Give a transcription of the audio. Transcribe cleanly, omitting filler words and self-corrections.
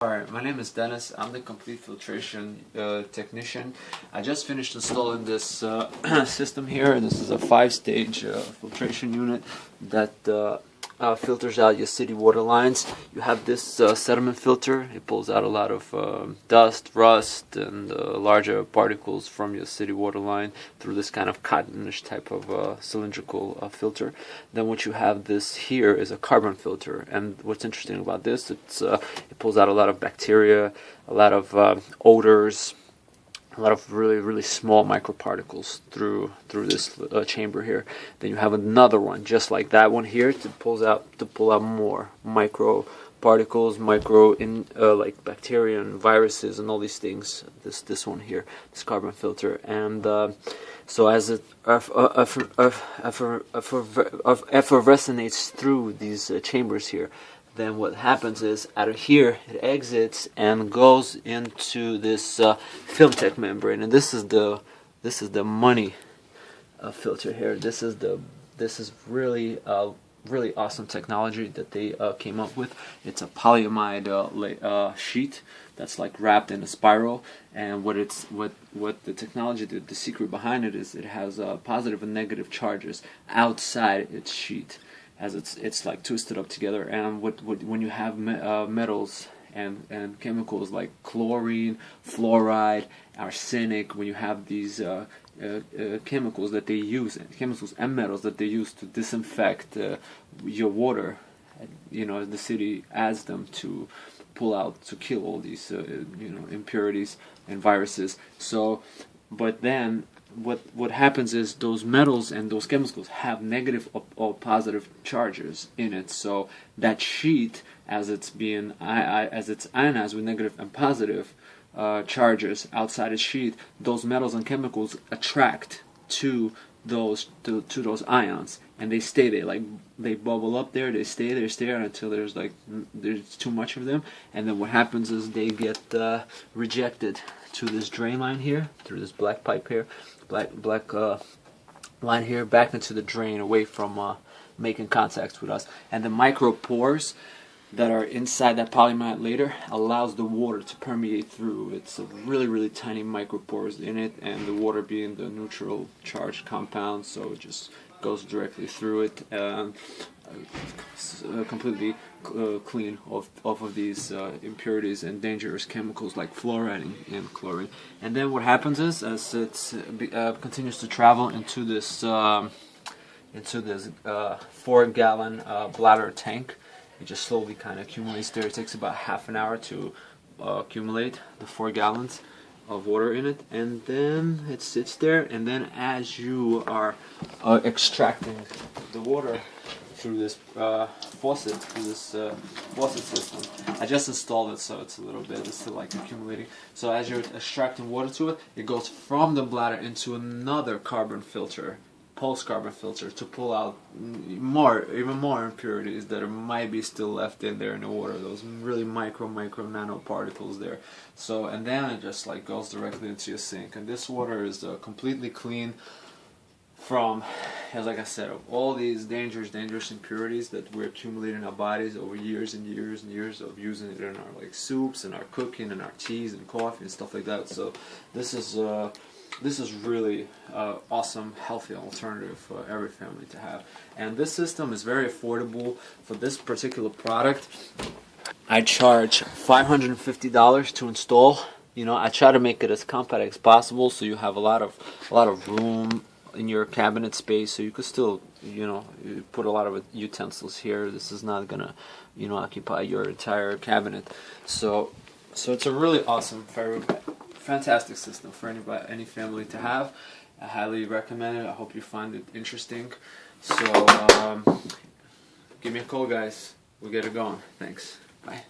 Alright, my name is Dennis. I'm the complete filtration technician. I just finished installing this system here. This is a 5-stage filtration unit that filters out your city water lines. You have this sediment filter. It pulls out a lot of dust, rust, and larger particles from your city water line through this kind of cottonish type of cylindrical filter. Then what you have this here is a carbon filter, and what's interesting about this, it pulls out a lot of bacteria, a lot of odors, a lot of really small microparticles through this chamber here. Then you have another one just like that one here to pull out more microparticles, like bacteria and viruses and all these things. This one here, this carbon filter, and so as it effervescinates through these chambers here, then what happens is out of here it exits and goes into this film tech membrane, and this is the money filter here. This is really awesome technology that they came up with. It's a polyamide sheet that's like wrapped in a spiral, and what the technology, the secret behind it is it has positive and negative charges outside its sheet, as it's like twisted up together. And when you have metals and chemicals like chlorine, fluoride, arsenic, when you have these chemicals that they use, chemicals and metals that they use to disinfect your water, the city adds them to kill all these impurities and viruses. So, but then what happens is those metals and those chemicals have negative or positive charges in it. So that sheet, as it's ionized with negative and positive charges outside its sheet, those metals and chemicals attract to those ions, and they stay there. Like, they bubble up there, they stay there until there's too much of them, and then what happens is they get rejected to this drain line here, through this black pipe here, black line here, back into the drain, away from making contact with us. And the micropores that are inside that polyamide layer allows the water to permeate through. It's a really tiny micropores in it, and the water being the neutral charged compound, so it just goes directly through it, completely clean off of these impurities and dangerous chemicals like fluoride and chlorine. And then what happens is, as it continues to travel into this 4-gallon bladder tank, it just slowly kind of accumulates there. It takes about half an hour to accumulate the 4 gallons of water in it, and then it sits there. And then as you are extracting the water through this faucet system, I just installed it, so it's still like accumulating. So as you're extracting water to it, it goes from the bladder into another carbon filter, pulse carbon filter, to pull out even more impurities that might be still left in there in the water, those really micro nanoparticles there. So, and then it just like goes directly into your sink, and this water is completely clean from, as like I said, of all these dangerous impurities that we accumulate in our bodies over years and years of using it in our soups and our cooking and our teas and coffee and stuff like that. So this is really awesome, healthy alternative for every family to have. And this system is very affordable. For this particular product, I charge $550 to install. I try to make it as compact as possible, so you have a lot of room in your cabinet space, so you could still you put a lot of utensils here. This is not gonna occupy your entire cabinet. So it's a really awesome, very fantastic system for any family to have. I highly recommend it. I hope you find it interesting. So give me a call, guys. We'll get it going. Thanks. Bye.